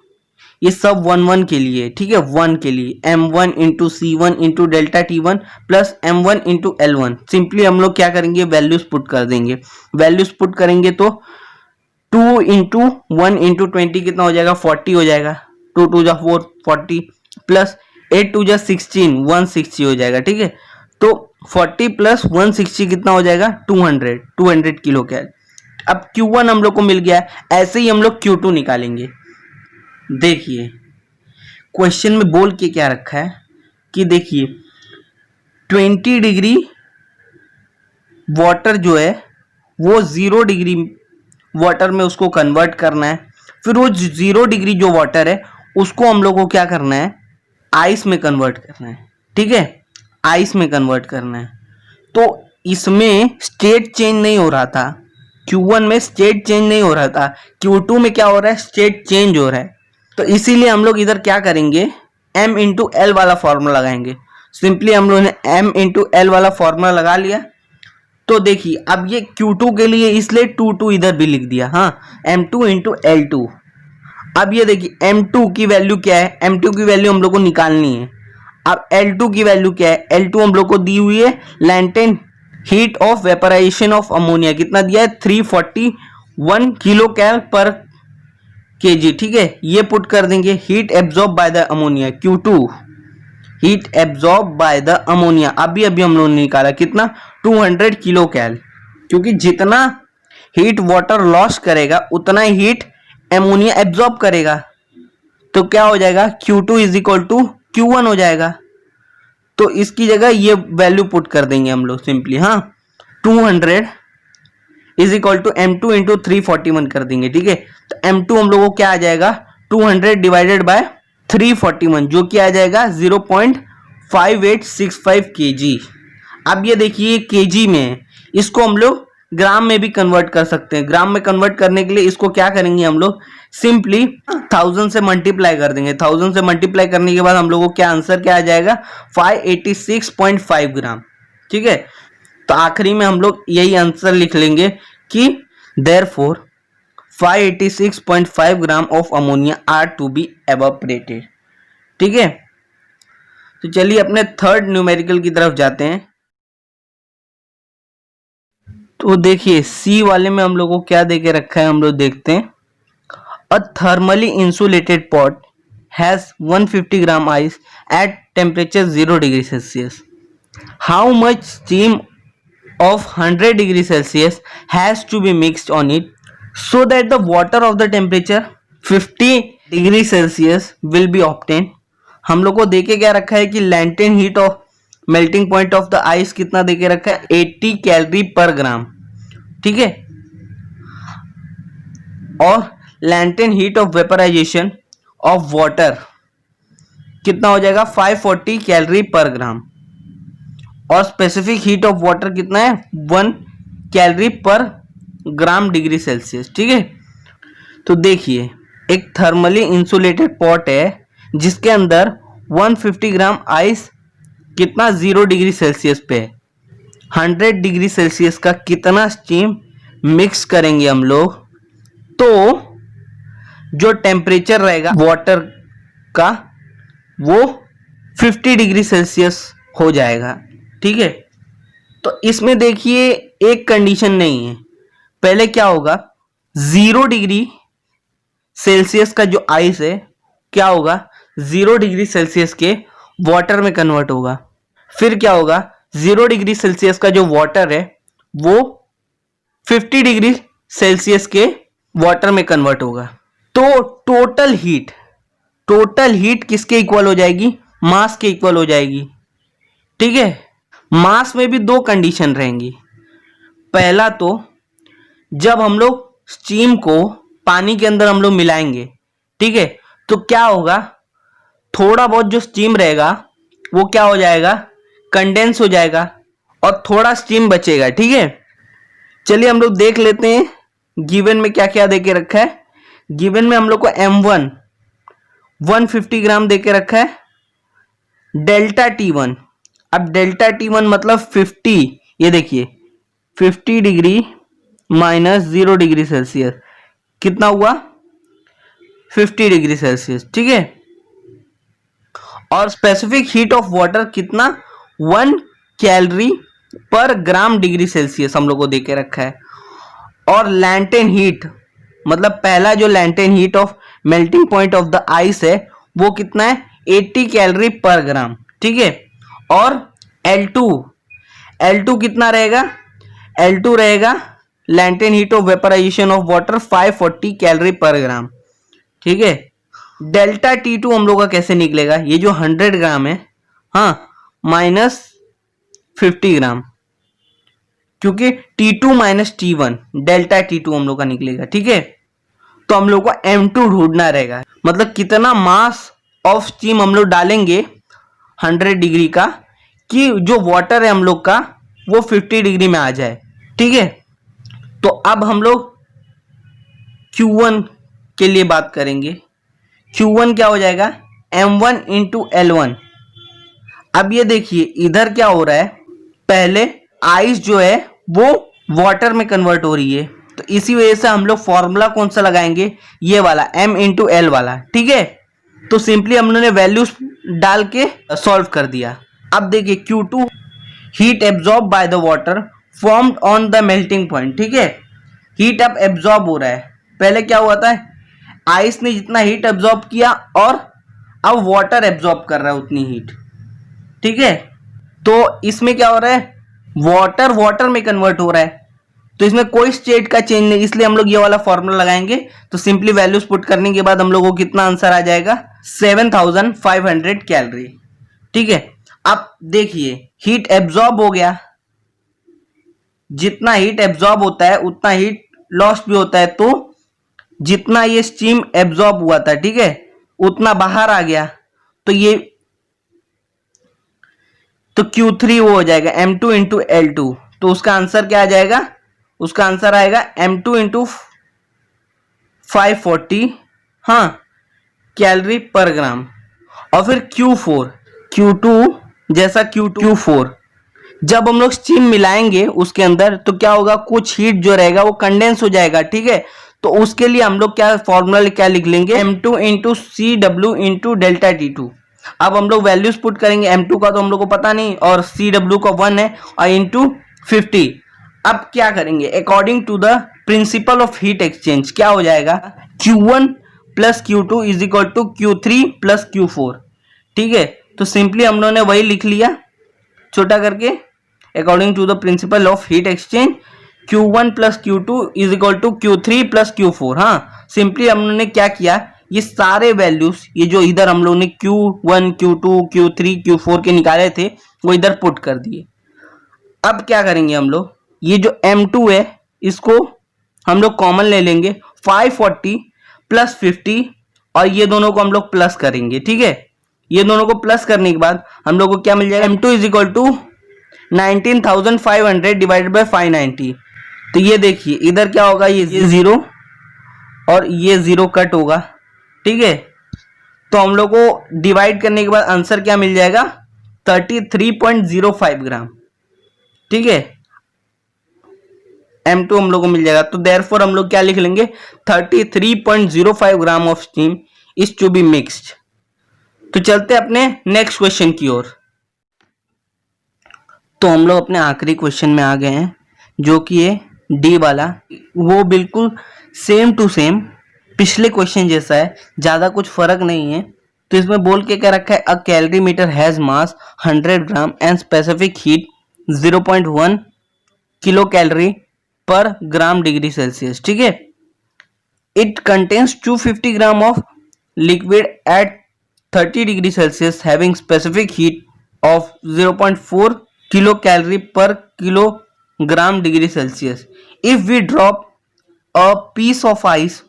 ये सब 1 के लिए, ठीक है, 1 के लिए M1 into C1 into delta T1 plus M1 into L1, simply हम लोग क्या करेंगे, वैल्यूज पुट कर देंगे। वैल्यूज पुट करेंगे तो 2 इंटू 1 इंटू 20 कितना हो जाएगा, 40 हो जाएगा। 2 2 जा 4 40 प्लस 8 2 जा 16 160 हो जाएगा। ठीक है, तो 40 प्लस 160 कितना हो जाएगा, 200 किलो कैल। अब Q1 हम लोग को मिल गया, ऐसे ही हम लोग Q2 निकालेंगे। देखिए क्वेश्चन में बोल के क्या रखा है कि देखिए 20 डिग्री वाटर जो है वो 0 डिग्री वाटर में उसको कन्वर्ट करना है। फिर वो 0 डिग्री जो वाटर है उसको हम लोग को क्या करना है, आइस में कन्वर्ट करना है। ठीक है, आइस में कन्वर्ट करना है। तो इसमें स्टेट चेंज नहीं हो रहा था, Q1 में स्टेट चेंज नहीं हो रहा था, Q2 में क्या हो रहा है, स्टेट चेंज हो रहा है। तो इसीलिए हम लोग इधर क्या करेंगे, M इंटू एल वाला फॉर्मूला लगाएंगे। सिंपली हम लोगों ने M इंटू एल वाला फॉर्मूला लगा लिया। तो देखिए अब ये Q2 के लिए इसलिए 2 2 इधर भी लिख दिया, हाँ, M2 इंटू L2। अब ये देखिए M2 की वैल्यू क्या है, M2 की वैल्यू हम लोग को निकालनी है। अब L2 की वैल्यू क्या है, L2 हम लोग को दी हुई है latent heat of vaporisation of ammonia, कितना दिया है, 341 किलो कैल पर kg। ठीक है, ये पुट कर देंगे। Heat absorb by the ammonia, Q2 heat absorb by the ammonia, अभी हम लोगों ने निकाला कितना, 200 किलो कैल, क्योंकि जितना हीट वाटर लॉस करेगा उतना हीट एमोनिया एब्जॉर्ब करेगा। तो क्या हो जाएगा, Q2 is equal to Q1 हो जाएगा। तो इसकी जगह ये वैल्यू पुट कर देंगे हम लोग सिंपली, हाँ, 200 is equal to M2 into 341 कर देंगे। ठीक है, तो M2 हम लोगों को क्या आ जाएगा, 200 डिवाइडेड बाय 341, जो कि आ जाएगा 0.5865 kg। अब ये देखिए kg में, इसको हम लोग ग्राम में भी कन्वर्ट कर सकते हैं। ग्राम में कन्वर्ट करने के लिए इसको क्या करेंगे हम लोग, सिंपली 1000 से मल्टीप्लाई कर देंगे। 1000 से मल्टीप्लाई करने के बाद हम लोगों को क्या आंसर क्या आ जाएगा, 586.5 ग्राम। ठीक है, तो आखिरी में हम लोग यही आंसर लिख लेंगे कि therefore 586.5 gram of ammonia are to be evaporated. ठीक है, तो चलिए अपने थर्ड न्यूमेरिकल की तरफ जाते हैं। तो देखिए सी वाले में हम लोगों को क्या देके रखा है, हम लोग देखते हैं। A thermally insulated pot has 150 gram ice at temperature 0 degree Celsius. How much steam of 100 degree Celsius has to be mixed on it so that the water of the temperature 50 degree Celsius will be obtained। हम लोग को देके क्या रखा है कि latent heat of melting point of the ice कितना देके रखा है, 80 कैलोरी पर ग्राम। ठीक है, और latent heat of vaporization of water कितना हो जाएगा, 540 कैलोरी पर ग्राम। और स्पेसिफिक हीट ऑफ वाटर कितना है, 1 कैलोरी पर ग्राम डिग्री सेल्सियस। ठीक है, तो देखिए एक थर्मली इंसुलेटेड पॉट है जिसके अंदर 150 ग्राम आइस कितना 0 डिग्री सेल्सियस पे है। 100 डिग्री सेल्सियस का कितना स्टीम मिक्स करेंगे हम लोग, तो जो टेम्परेचर रहेगा वाटर का वो 50 डिग्री सेल्सियस हो जाएगा। ठीक है, तो इसमें देखिए एक कंडीशन नहीं है। पहले क्या होगा, 0 डिग्री सेल्सियस का जो आइस है क्या होगा, 0 डिग्री सेल्सियस के वाटर में कन्वर्ट होगा। फिर क्या होगा, 0 डिग्री सेल्सियस का जो वाटर है वो 50 डिग्री सेल्सियस के वाटर में कन्वर्ट होगा। तो टोटल हीट किसके इक्वल हो जाएगी, मास के इक्वल हो जाएगी। ठीक है, मास में भी दो कंडीशन रहेंगी। पहला तो जब हम लोग स्टीम को पानी के अंदर हम लोग मिलाएंगे, ठीक है, तो क्या होगा, थोड़ा बहुत जो स्टीम रहेगा वो क्या हो जाएगा, कंडेंस हो जाएगा और थोड़ा स्टीम बचेगा। ठीक है, चलिए हम लोग देख लेते हैं गिवन में क्या क्या देके रखा है। गिवन में हम लोग को M1 150 ग्राम देके रखा है, डेल्टा T1। अब डेल्टा T1 मतलब 50, ये देखिए 50 डिग्री माइनस 0 डिग्री सेल्सियस कितना हुआ, 50 डिग्री सेल्सियस। ठीक है, और स्पेसिफिक हीट ऑफ वाटर कितना, 1 कैलोरी पर ग्राम डिग्री सेल्सियस हम लोग को देके रखा है। और लैंटेन हीट मतलब पहला जो latent heat of melting point of the ice है वो कितना है, 80 कैलोरी पर ग्राम। ठीक है, और L2 कितना रहेगा, L2 रहेगा latent heat of vaporisation of water 540 calorie पर ग्राम। ठीक है, डेल्टा T2 हम लोग का कैसे निकलेगा, ये जो 100 ग्राम है, हाँ, माइनस 50 ग्राम, क्योंकि T2 minus T1 delta T2 हम लोग का निकलेगा। ठीक है, तो हम लोग को M2 ढूंढना रहेगा, मतलब कितना मास ऑफ स्टीम हम लोग डालेंगे 100 डिग्री का कि जो वाटर है हम लोग का वो 50 डिग्री में आ जाए। ठीक है, तो अब हम लोग Q1 के लिए बात करेंगे। Q1 क्या हो जाएगा, M1 इंटू L1। अब ये देखिए इधर क्या हो रहा है, पहले आइस जो है वो वाटर में कन्वर्ट हो रही है, तो इसी वजह से हम लोग फॉर्मूला कौन सा लगाएंगे, ये वाला M इंटू L वाला। ठीक है, तो सिंपली हम लोगों ने वैल्यूज डाल के सॉल्व कर दिया। अब देखिए Q2 heat absorb by the water formed on the melting point. ठीक है, हीट अब एब्जॉर्ब हो रहा है, पहले क्या हुआ था, आइस ने जितना हीट एब्जॉर्ब किया और अब वाटर एब्जॉर्ब कर रहा है उतनी हीट। ठीक है, तो इसमें क्या हो रहा है, वाटर में कन्वर्ट हो रहा है, तो इसमें कोई स्टेट का चेंज नहीं, इसलिए हम लोग ये वाला फॉर्मूला लगाएंगे। तो सिंपली वैल्यूज पुट करने के बाद हम लोगों को कितना आंसर आ जाएगा, 7500 कैलोरी। ठीक है, अब देखिए हीट एब्जॉर्ब हो गया, जितना हीट एब्जॉर्ब होता है उतना हीट लॉस भी होता है, तो जितना ये स्टीम एब्जॉर्ब हुआ था, ठीक है, उतना बाहर आ गया, तो ये तो Q3 वो हो जाएगा M2 इंटू L2। तो उसका आंसर क्या आ जाएगा, उसका आंसर आएगा M2 इंटू 540, हाँ, कैलोरी पर ग्राम। और फिर Q2 जैसा Q4 जब हम लोग स्टीम मिलाएंगे उसके अंदर तो क्या होगा, कुछ हीट जो रहेगा वो कंडेंस हो जाएगा। ठीक है, तो उसके लिए हम लोग क्या फॉर्मूला क्या लिख लेंगे, M2 into CW into delta T2। अब हम लोग वैल्यूज पुट करेंगे, M2 का तो हम लोग को पता नहीं और CW का 1 है और इंटू 50। अब क्या करेंगे, according to the principle of heat exchange क्या हो जाएगा, Q1 plus Q2 is equal to Q3 plus Q4। ठीक है, तो सिंपली हम लोगों ने वही लिख लिया छोटा करके, according to the principle of heat exchange Q1 plus Q2 is equal to Q3 plus Q4। हाँ, सिंपली हम लोगों ने क्या किया, ये सारे वैल्यूज ये जो इधर हम लोगों ने Q1 Q2 Q3 Q4 के निकाले थे वो इधर पुट कर दिए। अब क्या करेंगे हम लोग, ये जो M2 है इसको हम लोग कॉमन ले लेंगे, 540 प्लस 50 और ये दोनों को हम लोग प्लस करेंगे। ठीक है, ये दोनों को प्लस करने के बाद हम लोग को क्या मिल जाएगा, M2 is equal to 19,500 divided by 590। तो ये देखिए इधर क्या होगा, ये 0 और ये 0 कट होगा। ठीक है, तो हम लोग को डिवाइड करने के बाद आंसर क्या मिल जाएगा, 33.05 ग्राम। ठीक है, M2 हम लोग को मिल जाएगा, तो देयरफॉर हम लोग क्या लिख लेंगे, 33.05 gram of steam is to be mixed. तो चलते अपने नेक्स्ट क्वेश्चन की ओर। तो हम लोग अपने आखिरी क्वेश्चन में आ गए हैं जो कि है डी वाला, वो बिल्कुल सेम टू सेम पिछले क्वेश्चन जैसा है, ज़्यादा कुछ फर्क नहीं है। तो इसमें बोल के क्या रखा है, a calorimeter has mass 100 gram and specific heat 0.1 kilo calorie पर ग्राम डिग्री सेल्सियस। ठीक है, it contains 250 gram of liquid at 30 degree Celsius having specific heat of 0.4 kilo calorie per kilogram degree Celsius. If we drop a piece of ice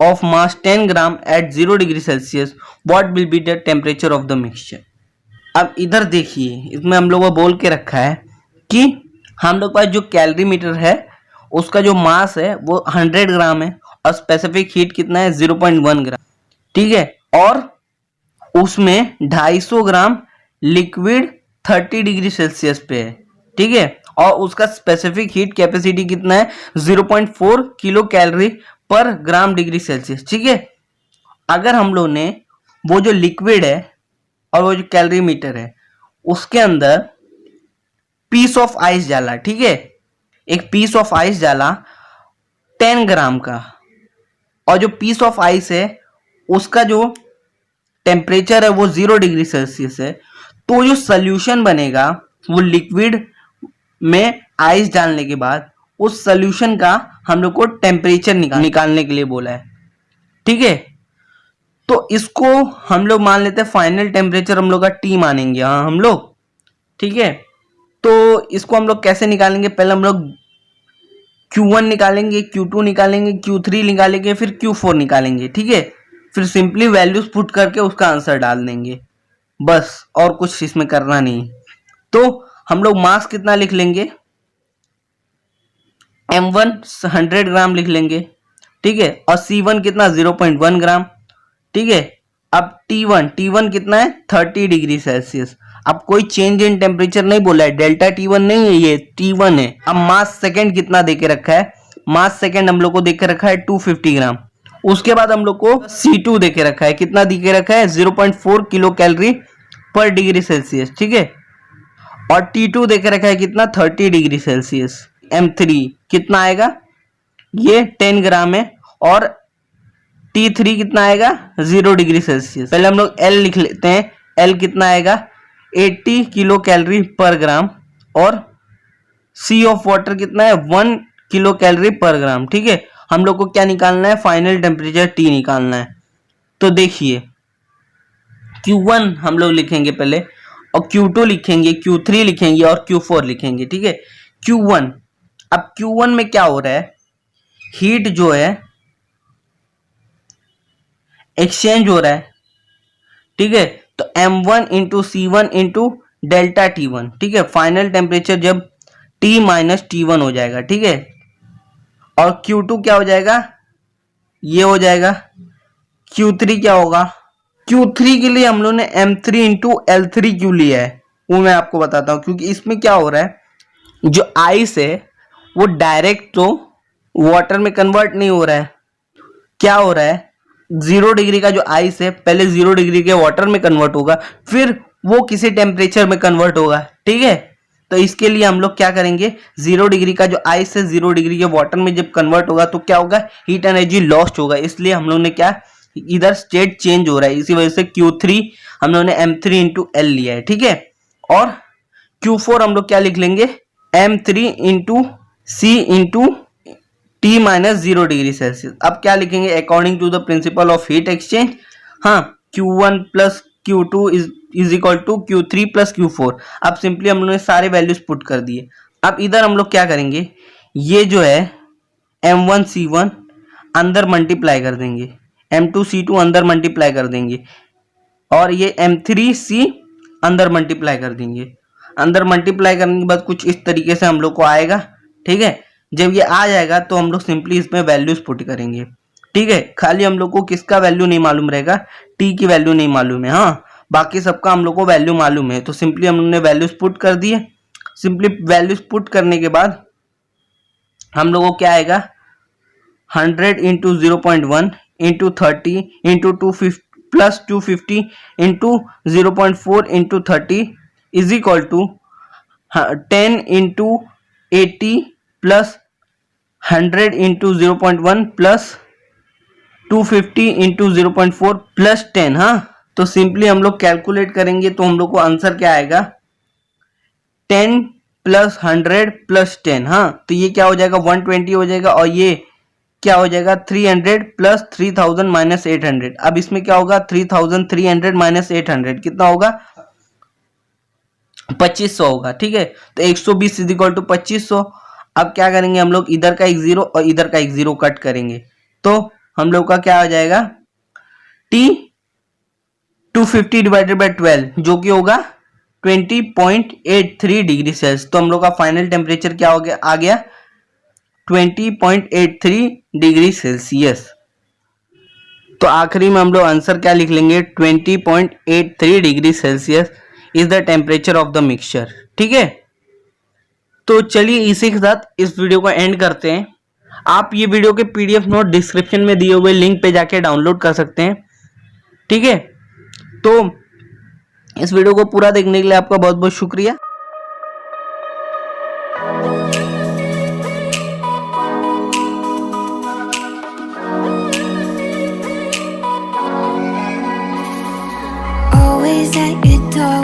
of mass 10 gram at 0 degree Celsius, what will be the temperature of the mixture? अब इधर देखिए, इसमें हम लोगों को बोल के रखा है कि हम लोग पास जो कैलोरी मीटर है उसका जो मास है वो 100 ग्राम है और स्पेसिफिक हीट कितना है 0.1 ग्राम, ठीक है। और उसमें 250 ग्राम लिक्विड 30 डिग्री सेल्सियस पे है, ठीक है। और उसका स्पेसिफिक हीट कैपेसिटी कितना है 0.4 किलो कैलोरी पर ग्राम डिग्री सेल्सियस, ठीक है। अगर हम लोग ने वो जो लिक्विड है और वो जो कैलोरी मीटर है उसके अंदर पीस ऑफ आइस डाला, ठीक है, एक पीस ऑफ आइस डाला 10 ग्राम का, और जो पीस ऑफ आइस है उसका जो टेम्परेचर है वो 0 डिग्री सेल्सियस है, तो जो सोल्यूशन बनेगा वो लिक्विड में आइस डालने के बाद उस सोल्यूशन का हम लोग को टेम्परेचर निकालने के लिए बोला है, ठीक है। तो इसको हम लोग मान लेते हैं फाइनल टेम्परेचर हम लोग का T मानेंगे, हाँ हम लोग, ठीक है। तो इसको हम लोग कैसे निकालेंगे, पहले हम लोग Q1 निकालेंगे, Q2 निकालेंगे, Q3 निकालेंगे, फिर Q4 निकालेंगे, ठीक है। फिर सिंपली वैल्यूज पुट करके उसका आंसर डाल देंगे, बस, और कुछ इसमें करना नहीं। तो हम लोग मास कितना लिख लेंगे, M1 100 ग्राम लिख लेंगे, ठीक है, और C1 कितना 0.1 ग्राम, ठीक है। अब T1 कितना है 30 डिग्री सेल्सियस। अब कोई चेंज इन टेम्परेचर नहीं बोला है, डेल्टा T1 नहीं है, ये T1 है। अब मास सेकंड कितना देके रखा है, मास सेकंड हम लोग को देके रखा है 250 ग्राम। उसके बाद हम लोग को C2 देके रखा है, कितना देके रखा है 0.4 किलो कैलोरी पर डिग्री सेल्सियस, ठीक है। और T2 देके रखा है कितना 30 डिग्री सेल्सियस। M3 कितना आएगा, ये 10 ग्राम है, और T3 कितना आएगा 0 डिग्री सेल्सियस। पहले हम लोग L लिख लेते हैं, L कितना आएगा 80 किलो कैलोरी पर ग्राम, और C ऑफ वाटर कितना है 1 किलो कैलोरी पर ग्राम, ठीक है। हम लोग को क्या निकालना है, फाइनल टेम्परेचर T निकालना है। तो देखिए Q1 हम लोग लिखेंगे पहले, और Q2 लिखेंगे, Q3 लिखेंगे, और Q4 लिखेंगे, ठीक है। Q1, अब Q1 में क्या हो रहा है, हीट जो है एक्सचेंज हो रहा है, ठीक है। तो M1 into C1 into delta T1, ठीक है। फाइनल टेम्परेचर जब T माइनस T1 हो जाएगा, ठीक है। और Q2 क्या हो जाएगा, ये हो जाएगा। Q3 क्या होगा, Q3 के लिए हम लोग ने M3 इंटू L3 क्यों लिया है वो मैं आपको बताता हूं, क्योंकि इसमें क्या हो रहा है, जो आइस है वो डायरेक्ट तो वाटर में कन्वर्ट नहीं हो रहा है, क्या हो रहा है 0 डिग्री का जो आइस है पहले 0 डिग्री के वाटर में कन्वर्ट होगा, फिर वो किसी टेम्परेचर में कन्वर्ट होगा, ठीक है। तो इसके लिए हम लोग क्या करेंगे, 0 डिग्री का जो आइस है 0 डिग्री के वाटर में जब कन्वर्ट होगा तो क्या होगा, हीट एनर्जी लॉस्ट होगा। इसलिए हम लोग ने क्या, इधर स्टेट चेंज हो रहा है, इसी वजह से Q3 हम लोग ने M3 इंटू L लिया है, ठीक है। और Q4 हम लोग क्या लिख लेंगे, M3 into C into T minus 0 degree Celsius. अब क्या लिखेंगे, according to the principle of heat exchange, हाँ, Q1 plus Q2 is equal to Q3 plus Q4। अब सिंपली हम लोगों ने सारे वैल्यूज पुट कर दिए। अब इधर हम लोग क्या करेंगे, ये जो है M1 C1 अंदर मल्टीप्लाई कर देंगे, M2 C2 अंदर मल्टीप्लाई कर देंगे, और ये M3 C अंदर मल्टीप्लाई कर देंगे। अंदर मल्टीप्लाई करने के बाद कुछ इस तरीके से हम लोग को आएगा, ठीक है। जब ये आ जाएगा तो हम लोग सिंपली इसमें वैल्यूज पुट करेंगे, ठीक है। खाली हम लोग को किसका वैल्यू नहीं मालूम रहेगा, T की वैल्यू नहीं मालूम है, हाँ, बाकी सबका हम लोग को वैल्यू मालूम है। तो सिंपली हम लोग ने वैल्यूज पुट कर दिए। सिंपली वैल्यूज पुट करने के बाद हम लोग को क्या आएगा, 100 into 0.1 into 30 into 250 plus 250 into 0.4 into 30 is equal to 10 into 80 plus 100 into 0.1 plus 250 into 0.4 plus 10, हाँ। तो सिंपली हम लोग कैलकुलेट करेंगे तो हम लोग को आंसर क्या आएगा, 10 प्लस 100 प्लस 10, हाँ। तो ये क्या हो जाएगा 120 हो जाएगा, और ये क्या हो जाएगा 300 प्लस 3000 माइनस 800। अब इसमें क्या होगा 3300 माइनस 800 कितना होगा, 2500 होगा। ठीक है, तो 120 इज इक्वल टू 2500। अब क्या करेंगे हम लोग, इधर का एक जीरो और इधर का एक जीरो कट करेंगे, तो हम लोग का क्या आ जाएगा, T 250 डिवाइडेड बाई 12 जो कि होगा 20.83 डिग्री सेल्सियस। तो हम लोग का फाइनल टेम्परेचर क्या हो गया, आ गया 20.83 डिग्री सेल्सियस। तो आखिरी में हम लोग आंसर क्या लिख लेंगे, 20.83 degree Celsius is the temperature of the mixture. ठीक है, तो चलिए इसी के साथ इस वीडियो को एंड करते हैं। आप ये वीडियो के पीडीएफ नोट डिस्क्रिप्शन में दिए हुए लिंक पे जाके डाउनलोड कर सकते हैं। ठीक है, तो इस वीडियो को पूरा देखने के लिए आपका बहुत बहुत शुक्रिया। Always at your door.